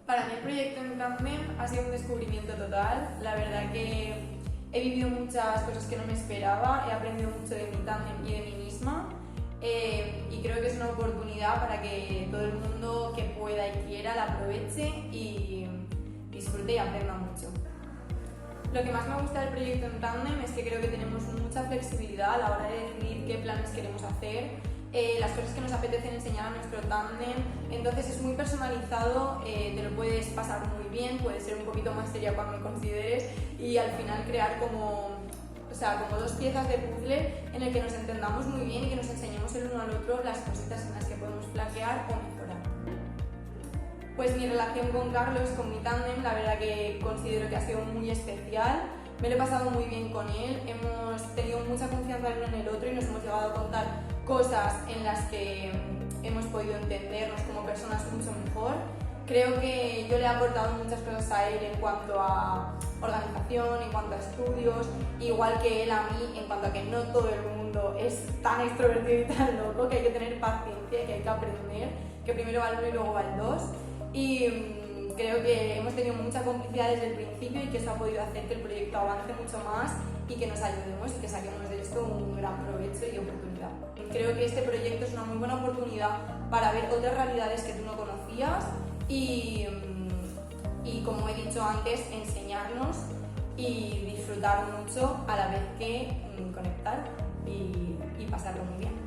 Para mí el proyecto en Tandem ha sido un descubrimiento total. La verdad que he vivido muchas cosas que no me esperaba, he aprendido mucho de mi tándem y de mí misma y creo que es una oportunidad para que todo el mundo que pueda y quiera la aproveche y disfrute y aprenda mucho. Lo que más me gusta del proyecto en Tandem es que creo que tenemos mucha flexibilidad a la hora de decidir qué planes queremos hacer, las cosas que nos apetecen enseñar a nuestro tándem, entonces es muy personalizado, te lo puedes pasar muy bien, puedes ser un poquito más seria cuando lo consideres y al final crear como dos piezas de puzzle en el que nos entendamos muy bien y que nos enseñemos el uno al otro las cositas en las que podemos flaquear o mejorar. Pues mi relación con Carlos, con mi tándem, la verdad que considero que ha sido muy especial. Me lo he pasado muy bien con él, hemos tenido mucha confianza el uno en el otro y nos hemos llegado a contar cosas en las que hemos podido entendernos como personas mucho mejor. Creo que yo le he aportado muchas cosas a él en cuanto a organización, en cuanto a estudios, igual que él a mí en cuanto a que no todo el mundo es tan extrovertido y tan loco, que hay que tener paciencia, que hay que aprender, que primero va el uno y luego va el dos. Y creo que hemos tenido mucha complicidad desde el principio y que eso ha podido hacer que el proyecto avance mucho más y que nos ayudemos y que saquemos de esto un gran provecho y oportunidad. Creo que este proyecto es una muy buena oportunidad para ver otras realidades que tú no conocías y como he dicho antes, enseñarnos y disfrutar mucho a la vez que conectar y pasarlo muy bien.